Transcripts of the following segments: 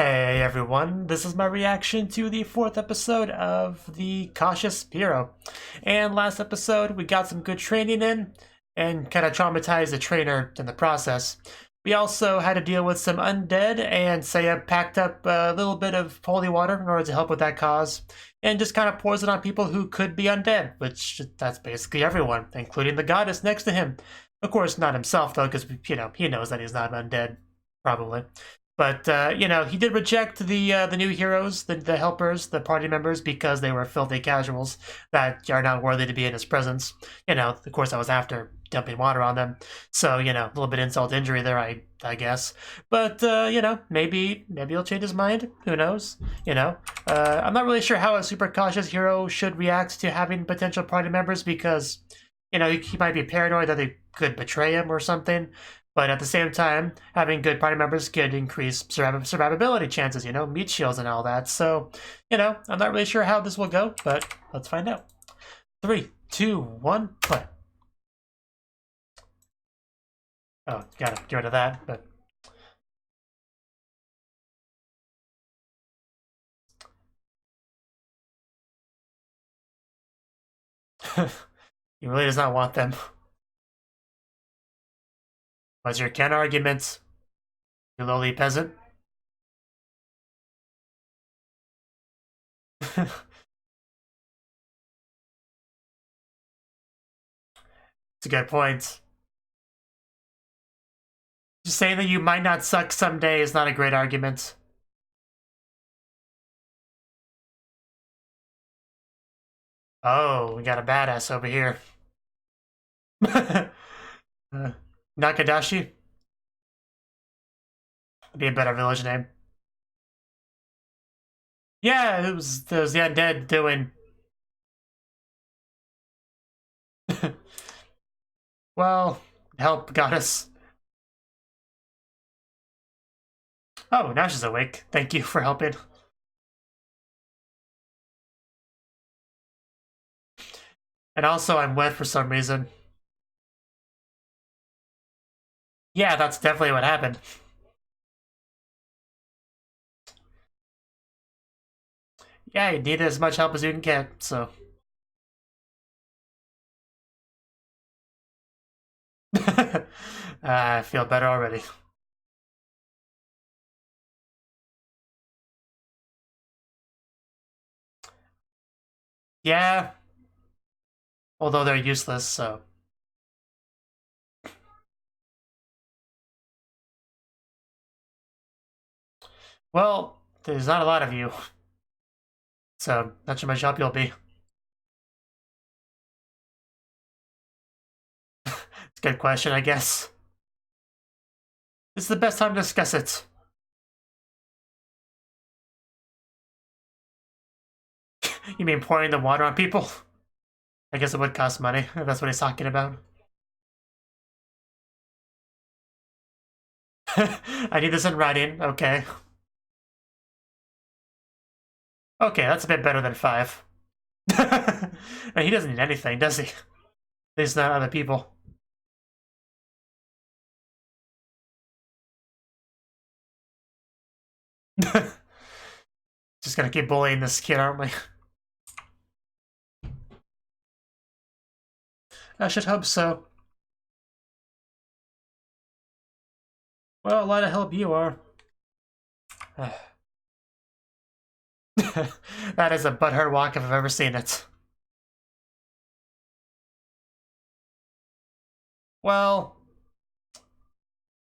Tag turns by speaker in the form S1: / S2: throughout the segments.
S1: Hey everyone, this is my reaction to the 4th episode of the Cautious Hero. And last episode, we got some good training in and kind of traumatized the trainer in the process. We also had to deal with some undead, and Seiya packed up a little bit of holy water in order to help with that cause, and just kind of pours it on people who could be undead, which that's basically everyone, including the goddess next to him. Of course, not himself though, because he knows that he's not undead, probably. But, he did reject the new heroes, the helpers, the party members, because they were filthy casuals that are not worthy to be in his presence. Of course, I was after dumping water on them. So, a little bit insult to injury there, I guess. But, maybe he'll change his mind. Who knows? I'm not really sure how a super cautious hero should react to having potential party members because, he might be paranoid that they could betray him or something. But at the same time, having good party members could increase survivability chances, meat shields and all that. So, I'm not really sure how this will go, but let's find out. 3, 2, 1, play. Oh, gotta get rid of that, but... He really does not want them. What's your counter argument, you lowly peasant? It's a good point. Just saying that you might not suck someday is not a great argument. Oh, we got a badass over here. Nakadashi? That'd be a better village name. Yeah, it was the undead doing... Well, help, goddess. Oh, now she's awake. Thank you for helping. And also, I'm wet for some reason. Yeah, that's definitely what happened. Yeah, you need as much help as you can get, so... I feel better already. Yeah. Although they're useless, so... Well, there's not a lot of you. So, not sure much help you'll be. It's a good question, I guess. This is the best time to discuss it. You mean pouring the water on people? I guess it would cost money, if that's what he's talking about. I need this in writing, okay. Okay, that's a bit better than 5. And he doesn't need anything, does he? At least not other people. Just gonna keep bullying this kid, aren't we? I should hope so. Well, a lot of help you are. That is a butthurt walk if I've ever seen it. Well,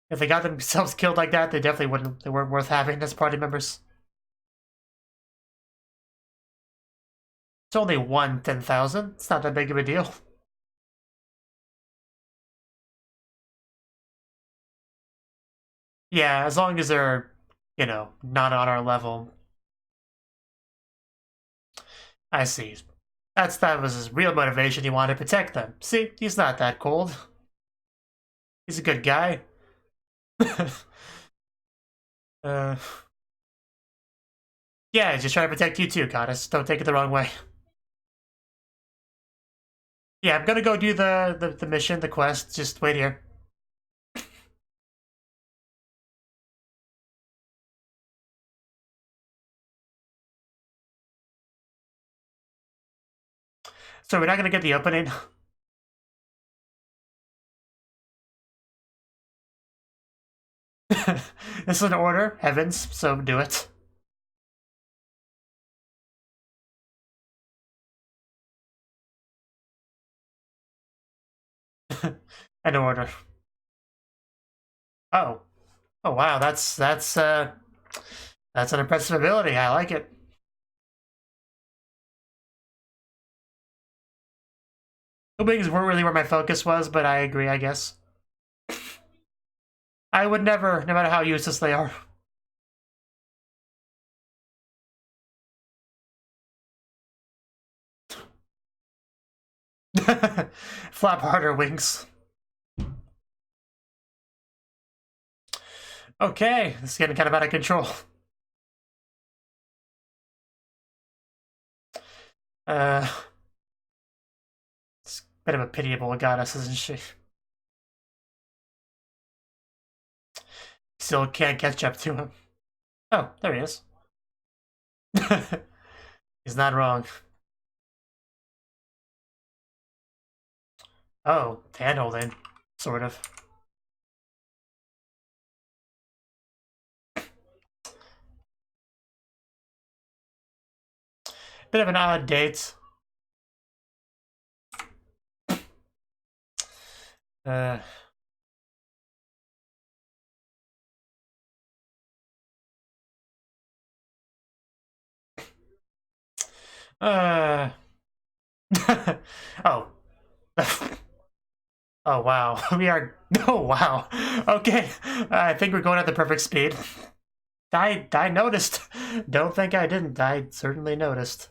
S1: if they got themselves killed like that, they weren't worth having as party members. It's only 1 10,000. It's not that big of a deal. Yeah, as long as they're, not on our level. I see. That was his real motivation. He wanted to protect them. See, he's not that cold. He's a good guy. Yeah, he's just trying to protect you too, goddess. Don't take it the wrong way. Yeah, I'm gonna go do the mission, the quest. Just wait here. So we're not gonna get the opening. This is an order, heavens, so do it. An order. Oh. Oh wow, that's an impressive ability. I like it. The wings weren't really where my focus was, but I agree, I guess. I would never, no matter how useless they are. Flap harder, wings. Okay, this is getting kind of out of control. It's a bit of a pitiable goddess, isn't she? Still can't catch up to him. Oh, there he is. He's not wrong. Oh, handholding, sort of. Bit of an odd date. Uh, oh. Oh, wow. We are... Oh, wow. Okay. I think we're going at the perfect speed. I noticed. Don't think I didn't. I certainly noticed.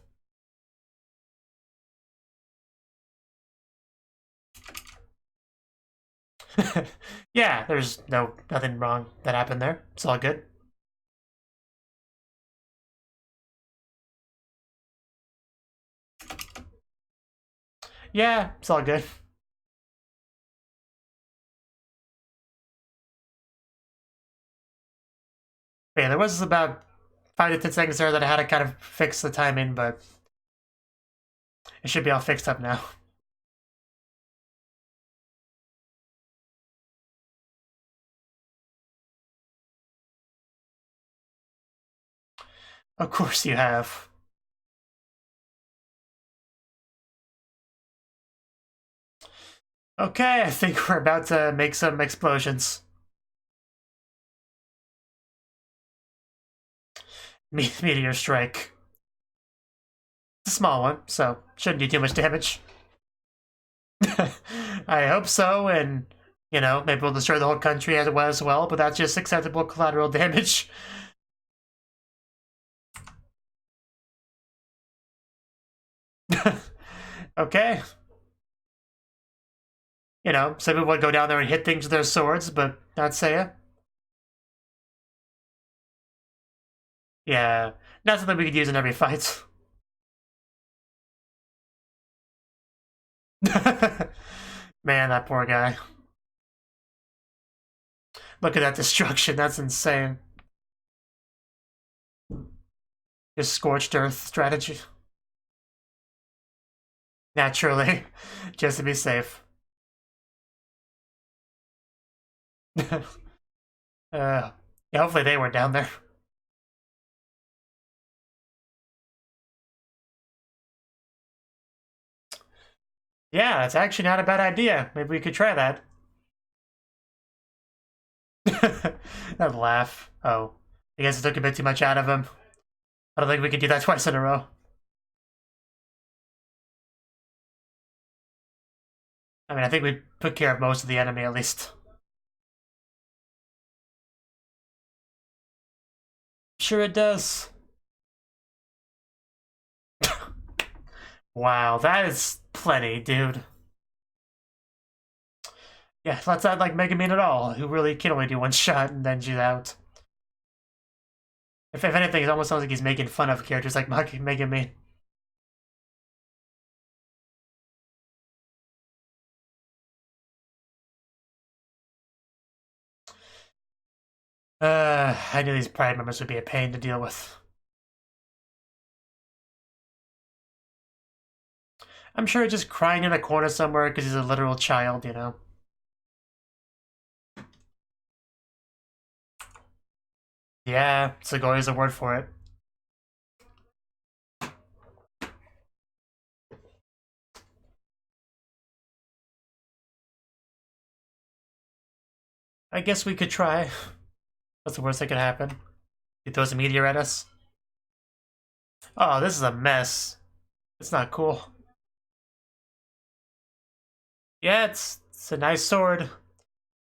S1: Yeah, there's nothing wrong that happened there. It's all good. Yeah, it's all good. Yeah, there was about 5 to 10 seconds there that I had to kind of fix the timing, but it should be all fixed up now. Of course you have. Okay, I think we're about to make some explosions. Meteor strike. It's a small one, so shouldn't do too much damage. I hope so, and, you know, maybe we'll destroy the whole country as well, but that's just acceptable collateral damage. Okay. You know, some people would go down there and hit things with their swords, but not Seiya. Yeah, not something we could use in every fight. Man, that poor guy. Look at that destruction, that's insane. Just scorched earth strategy. Naturally, just to be safe. Yeah, hopefully they weren't down there. Yeah, that's actually not a bad idea. Maybe we could try that. That laugh. Oh, I guess it took a bit too much out of him. I don't think we could do that twice in a row. I mean, I think we took care of most of the enemy at least. Sure it does. Wow, that is plenty, dude. Yeah, let's not like Megumin at all, who really can only do one shot and then she's out. If anything, it almost sounds like he's making fun of characters like Megumin. I knew these Pride members would be a pain to deal with. I'm sure he's just crying in a corner somewhere because he's a literal child, you know? Yeah, Sugoi is a word for it. I guess we could try. What's the worst that could happen? He throws a meteor at us? Oh, this is a mess. It's not cool. Yeah, it's a nice sword.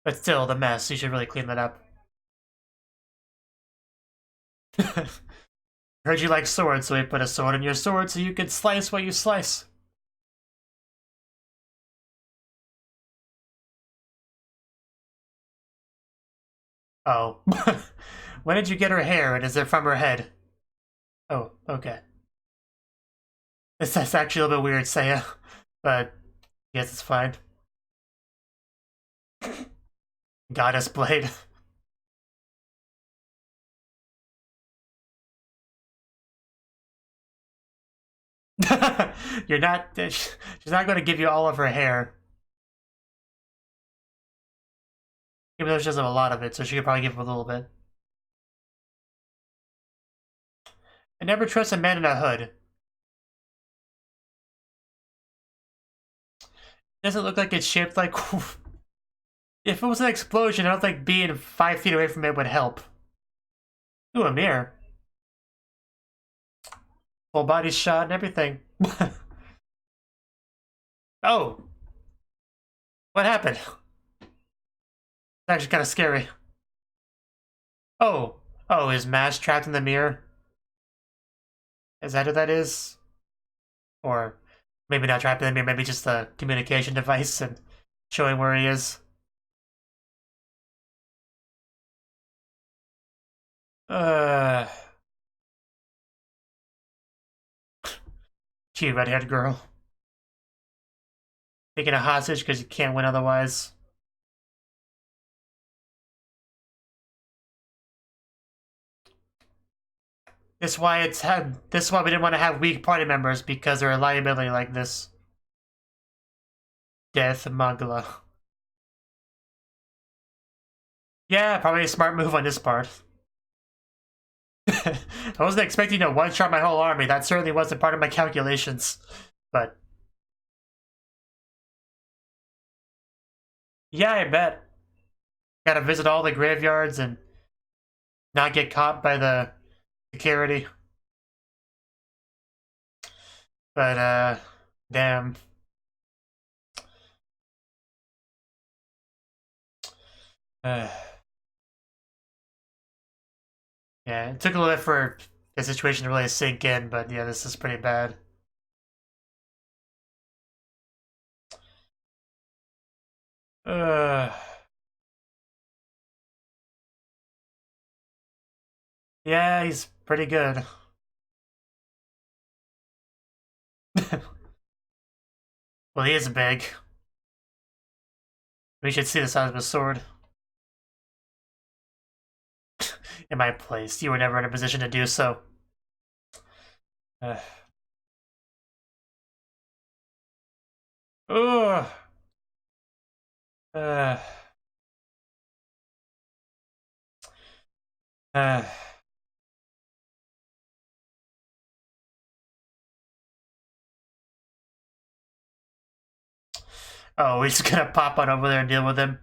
S1: But still, the mess. You should really clean that up. Heard you like swords, so we put a sword in your sword so you could slice what you slice. Oh. When did you get her hair, and is it from her head? Oh, okay. That's actually a little bit weird, Saya. But, yes, it's fine. Goddess Blade. You're not... She's not going to give you all of her hair. Even though she doesn't have a lot of it, so she could probably give him a little bit. I never trust a man in a hood. Doesn't look like it's shaped like... If it was an explosion, I don't think being 5 feet away from it would help. Ooh, a mirror. Full body shot and everything. Oh! What happened? It's actually kind of scary. Oh! Oh, is Mash trapped in the mirror? Is that who that is? Or maybe not trapped in the mirror, maybe just a communication device and showing where he is. Cute red-haired girl. Taking a hostage because you can't win otherwise. This is why we didn't want to have weak party members, because they're a liability like this. Death Magla. Yeah, probably a smart move on this part. I wasn't expecting to one-shot my whole army. That certainly wasn't part of my calculations. But yeah, I bet. Gotta visit all the graveyards and not get caught by the security. But, damn. Yeah, it took a little bit for the situation to really sink in, but yeah, this is pretty bad. Yeah, he's pretty good. Well, he is big. We should see the size of his sword. In my place, you were never in a position to do so. Ugh. Ugh. Uh. Uh. Oh, he's gonna pop on over there and deal with him.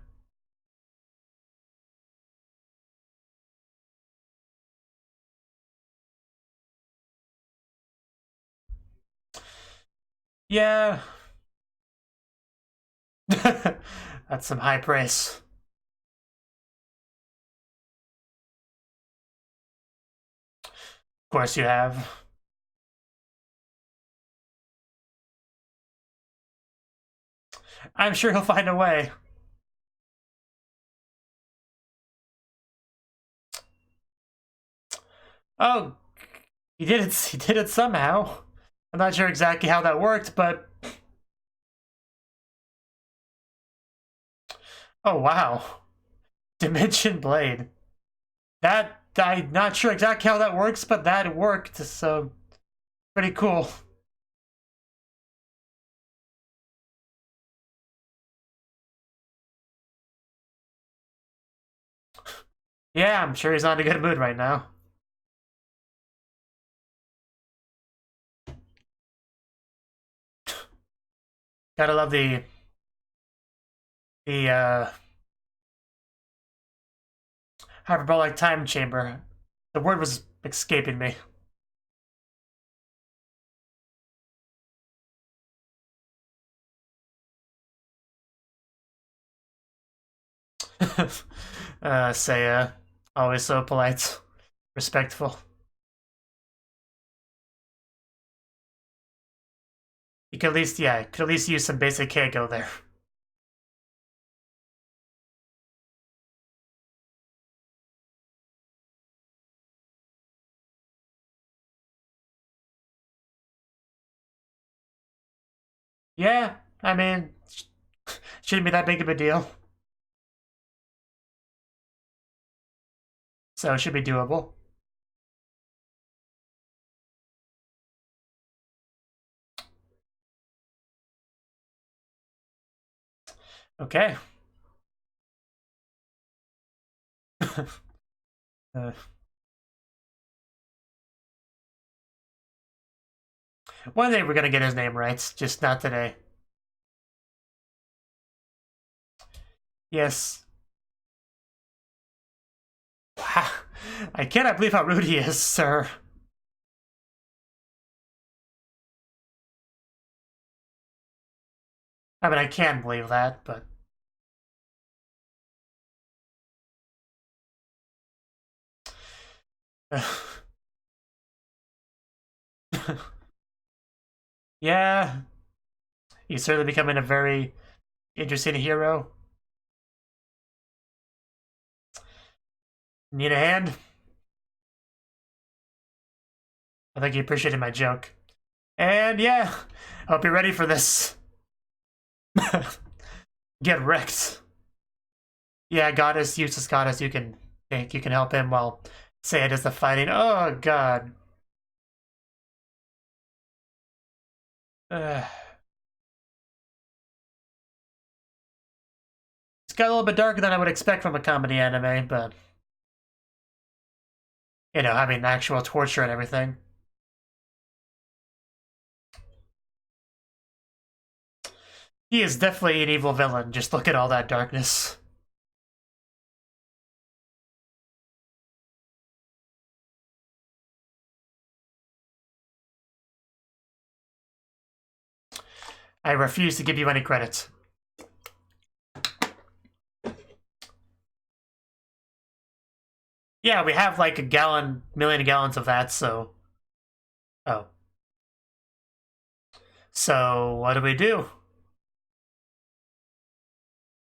S1: Yeah. That's some high praise. Of course you have. I'm sure he'll find a way. Oh, he did it. He did it somehow. I'm not sure exactly how that worked, but oh wow, Dimension Blade. That I'm not sure exactly how that works, but that worked. So pretty cool. Yeah, I'm sure he's not in a good mood right now. Gotta love the hyperbolic time chamber. The word was escaping me. Say, always so polite, respectful. You could at least, yeah, could at least use some basic Keigo there. Yeah, I mean, shouldn't be that big of a deal. So it should be doable. Okay. One day we're gonna get his name right, just not today. Yes. Wow. I cannot believe how rude he is, sir. I mean, I can believe that, but... yeah. He's certainly becoming a very interesting hero. Need a hand? I think he appreciated my joke. And yeah, hope you're ready for this. Get wrecked. Yeah, goddess, useless goddess, you can think you can help him while say it is the fighting. Oh god. It's got a little bit darker than I would expect from a comedy anime, but you know, having actual torture and everything. He is definitely an evil villain. Just look at all that darkness. I refuse to give you any credit. Yeah, we have like a million gallons of that, so... Oh. So, what do we do?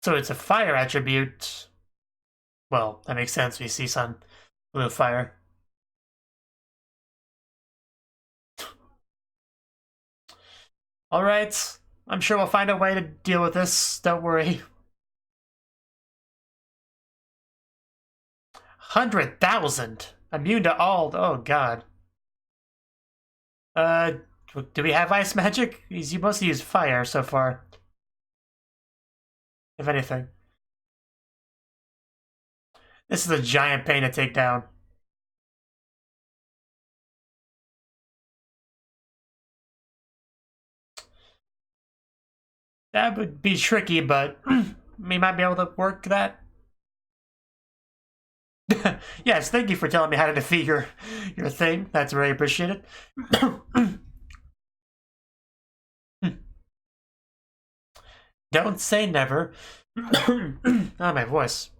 S1: So it's a fire attribute. Well, that makes sense. We see some blue fire. Alright. I'm sure we'll find a way to deal with this. Don't worry. 100,000! Immune to all. Oh, god. Do we have ice magic? You mostly use fire so far. If anything. This is a giant pain to take down. That would be tricky, but we might be able to work that. Yes, thank you for telling me how to defeat your thing. That's very appreciated. Don't say never. Oh, my voice.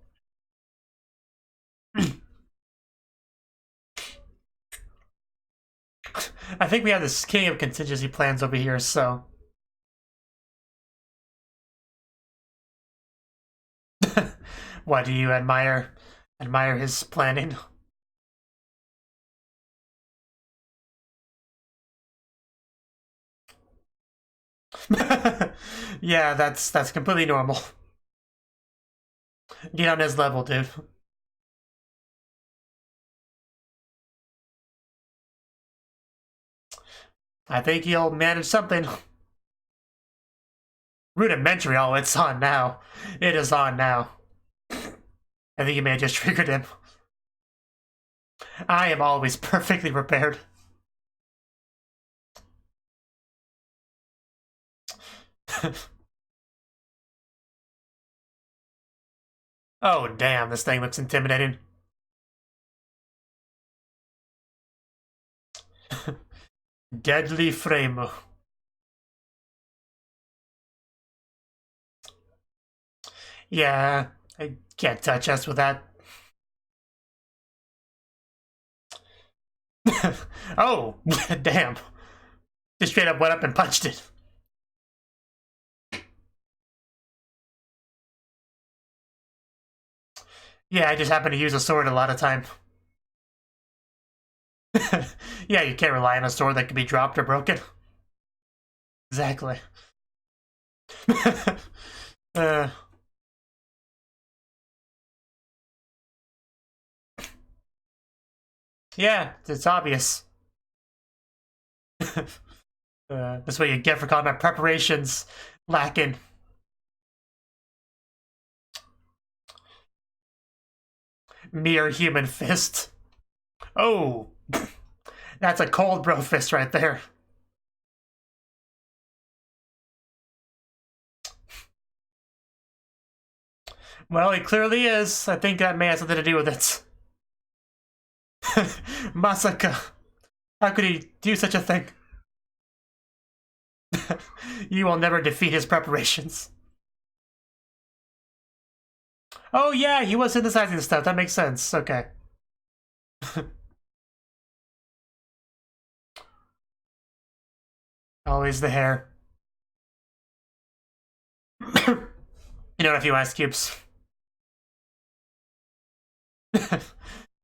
S1: I think we have this king of contingency plans over here, so... Why do you admire his planning? Yeah, that's completely normal. Get on his level, dude. I think he'll manage something. Rudimentary, oh, it's on now. It is on now. I think you may have just triggered him. I am always perfectly prepared. Oh, damn, this thing looks intimidating. Deadly frame. Yeah, I can't touch us with that. Oh, damn. Just straight up went up and punched it. Yeah, I just happen to use a sword a lot of time. Yeah, you can't rely on a sword that can be dropped or broken. Exactly. uh, yeah, it's obvious. That's what you get for calling my preparations lacking. Mere human fist. Oh, that's a cold bro fist right there. Well, it clearly is. I think that may have something to do with it. Masaka. How could he do such a thing? You will never defeat his preparations. Oh yeah, he was synthesizing stuff. That makes sense. Okay. Always the hair. You know, a few ice cubes.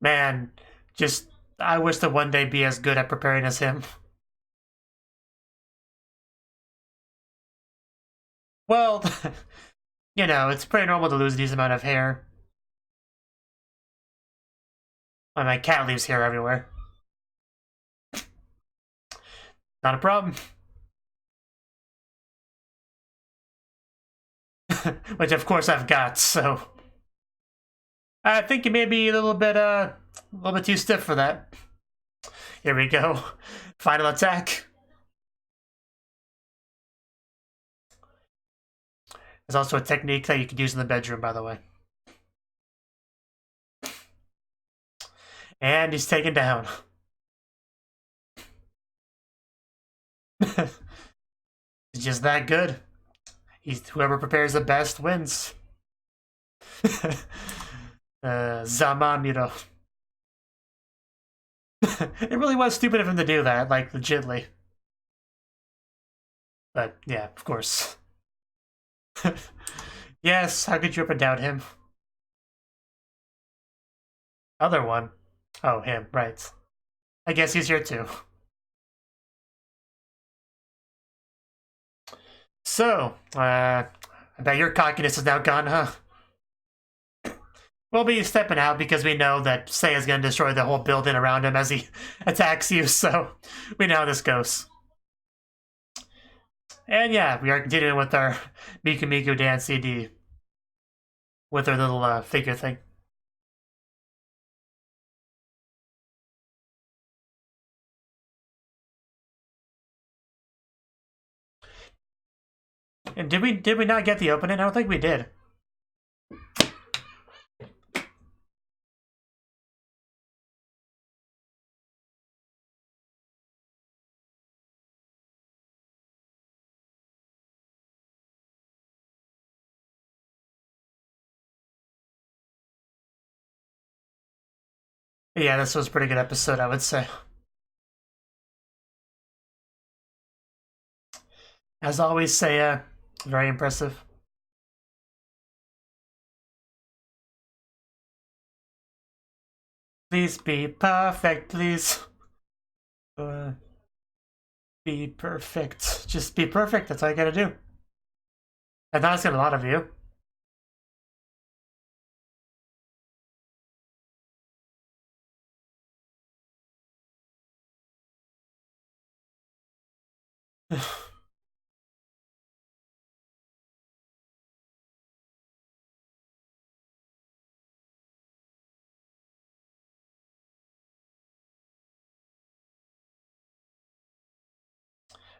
S1: Man, just I wish to one day be as good at preparing as him. Well, you know, it's pretty normal to lose a decent amount of hair. When my cat leaves hair everywhere. Not a problem. Which of course I've got, so I think it may be a little bit too stiff for that. Here we go. Final attack. There's also a technique that you could use in the bedroom, by the way. And he's taken down. It's just that good. Whoever prepares the best wins. Zamamiro. It really was stupid of him to do that, like, legitly. But, yeah, of course. Yes, how could you ever doubt him? Other one. Oh, him, right. I guess he's here too. So, I bet your cockiness is now gone, huh? We'll be stepping out because we know that Seiya's gonna destroy the whole building around him as he attacks you, so we know how this goes. And yeah, we are continuing with our Miku Miku Dance CD with our little figure thing. And did we not get the opening? I don't think we did. Yeah, this was a pretty good episode, I would say. As always, Seiya, very impressive. Please be perfect, please. Be perfect. Just be perfect, that's all you gotta do. And that's got a lot of you.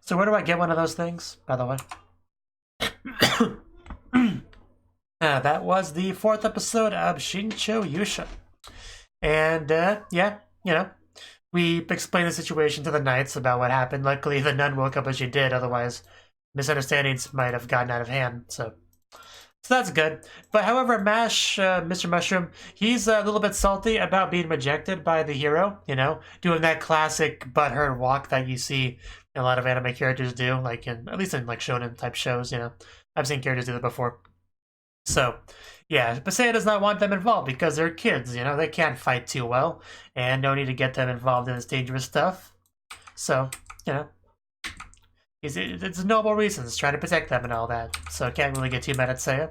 S1: So where do I get one of those things, by the way? That was the 4th episode of Shinchou Yuusha. And, yeah, you know, we explained the situation to the knights about what happened. Luckily, the nun woke up as she did, otherwise misunderstandings might have gotten out of hand, so that's good. But however, Mash, Mr. Mushroom, he's a little bit salty about being rejected by the hero, you know, doing that classic butthurt walk that you see a lot of anime characters do, like at least in like shonen type shows, you know. I've seen characters do that before. So, yeah, but Seiya does not want them involved because they're kids, you know, they can't fight too well, and no need to get them involved in this dangerous stuff. So, you know, it's noble reasons, trying to protect them and all that, so I can't really get too mad at Seiya.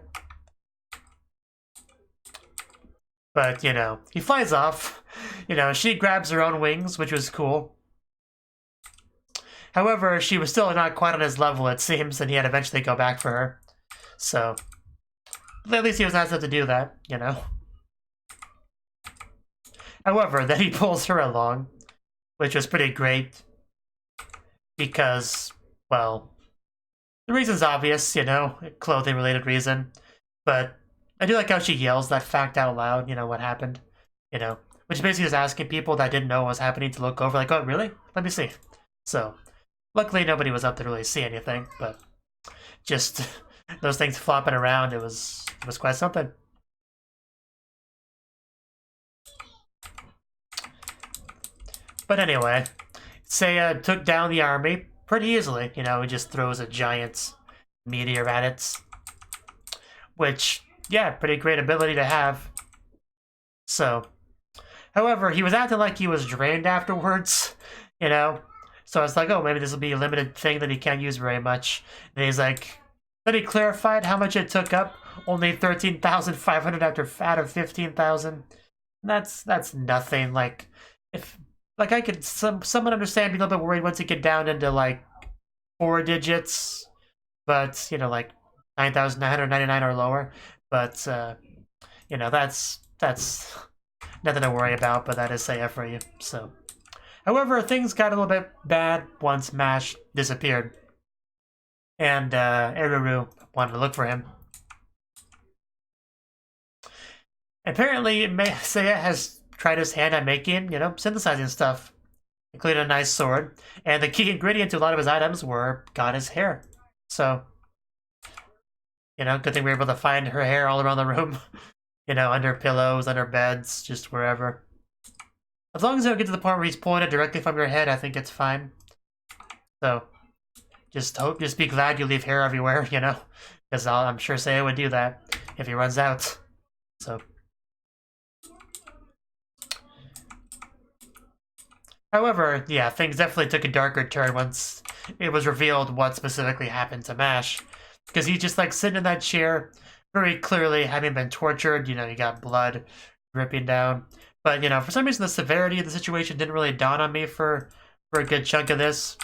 S1: But, you know, he flies off. You know, she grabs her own wings, which was cool. However, she was still not quite on his level, it seems, and he had to eventually go back for her. So, at least he was nice enough to do that, you know. However, then he pulls her along, which was pretty great. Because, well, the reason's obvious, you know, clothing-related reason. But I do like how she yells that fact out loud, you know, what happened, you know. Which basically is asking people that didn't know what was happening to look over, like, oh, really? Let me see. So, luckily nobody was up to really see anything, but just those things flopping around, it was quite something. But anyway, Seiya took down the army pretty easily. You know, he just throws a giant meteor at it. Which, yeah, pretty great ability to have. So, however, he was acting like he was drained afterwards, you know? So I was like, oh, maybe this will be a limited thing that he can't use very much. And he's like, then he clarified how much it took up. Only 13,500 out of 15,000. That's nothing. Like, if... Like, I could somewhat understand, be a little bit worried once you get down into, like, 4 digits. But, you know, like, 9,999 or lower. But, you know, that's nothing to worry about, but that is Seiya for you, so. However, things got a little bit bad once Mash disappeared. And, Eruru wanted to look for him. Apparently, Seiya has tried his hand at making, you know, synthesizing stuff, including a nice sword. And the key ingredient to a lot of his items got his hair. So, you know, good thing we were able to find her hair all around the room. You know, under pillows, under beds, just wherever. As long as it gets to the point where he's pulling it directly from your head, I think it's fine. So, just be glad you leave hair everywhere, you know? Because I'm sure Seiya would do that if he runs out. So. However, yeah, things definitely took a darker turn once it was revealed what specifically happened to Mash. Because he's just like sitting in that chair, very clearly having been tortured, you know, you got blood dripping down. But, you know, for some reason the severity of the situation didn't really dawn on me for a good chunk of this.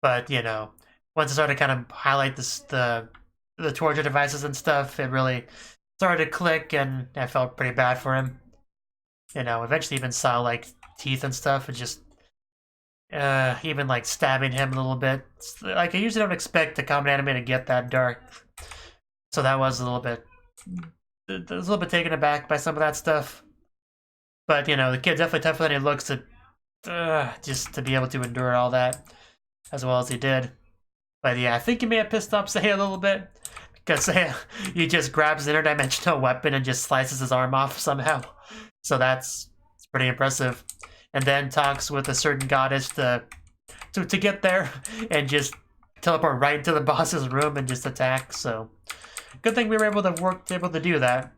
S1: But, you know, once I started to kind of highlight the torture devices and stuff, it really started to click, and I felt pretty bad for him. You know, eventually even saw, like, teeth and stuff, and just, even, like, stabbing him a little bit. Like, I usually don't expect the common anime to get that dark. So that was a little bit taken aback by some of that stuff. But, you know, the kid's definitely tougher than he looks just to be able to endure all that as well as he did. But, yeah, I think he may have pissed off Seiya a little bit. Because Seiya, he just grabs an interdimensional weapon and just slices his arm off somehow. So it's pretty impressive. And then talks with a certain goddess to get there and just teleport right into the boss's room and just attack. So good thing we were able to do that.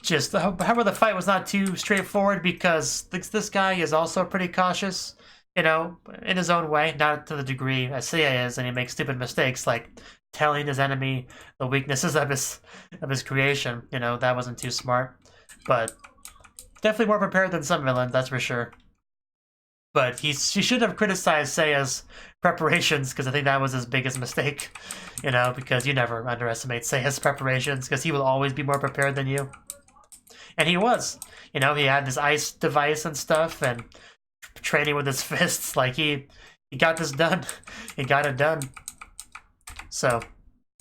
S1: Just however, the fight was not too straightforward because this guy is also pretty cautious, you know, in his own way, not to the degree as Seiya is, and he makes stupid mistakes like telling his enemy the weaknesses of his creation. You know, that wasn't too smart, but definitely more prepared than some villains, that's for sure. But she should have criticized Seiya's preparations, because I think that was his biggest mistake. You know, because you never underestimate Seiya's preparations, because he will always be more prepared than you. And he was. You know, he had this ice device and stuff, and training with his fists. Like, he got this done. He got it done. So,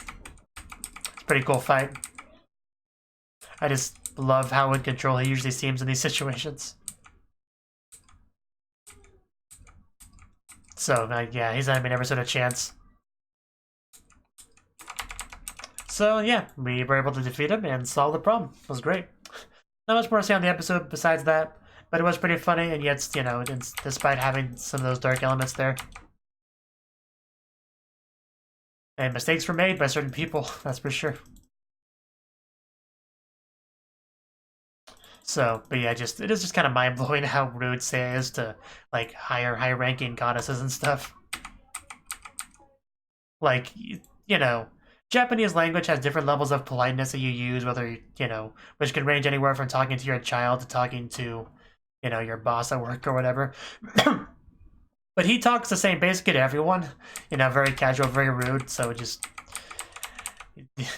S1: it's a pretty cool fight. I just love how in control he usually seems in these situations. So, yeah, he's not even ever stood a chance. So, yeah, we were able to defeat him and solve the problem. It was great. Not much more to say on the episode besides that, but it was pretty funny, and yet, you know, despite having some of those dark elements there. And mistakes were made by certain people, that's for sure. So, but yeah, it is just kind of mind-blowing how rude Seiya is to, like, high-ranking goddesses and stuff. Like, you know, Japanese language has different levels of politeness that you use, whether, you know, which can range anywhere from talking to your child to talking to, you know, your boss at work or whatever. But he talks the same basically to everyone, you know, very casual, very rude, so just...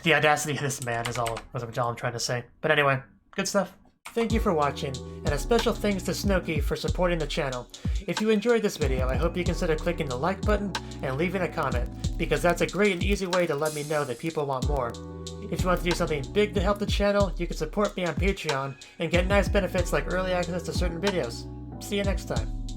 S1: The audacity of this man is all I'm trying to say. But anyway, good stuff. Thank you for watching, and a special thanks to Cnouki for supporting the channel. If you enjoyed this video, I hope you consider clicking the like button and leaving a comment, because that's a great and easy way to let me know that people want more. If you want to do something big to help the channel, you can support me on Patreon and get nice benefits like early access to certain videos. See you next time.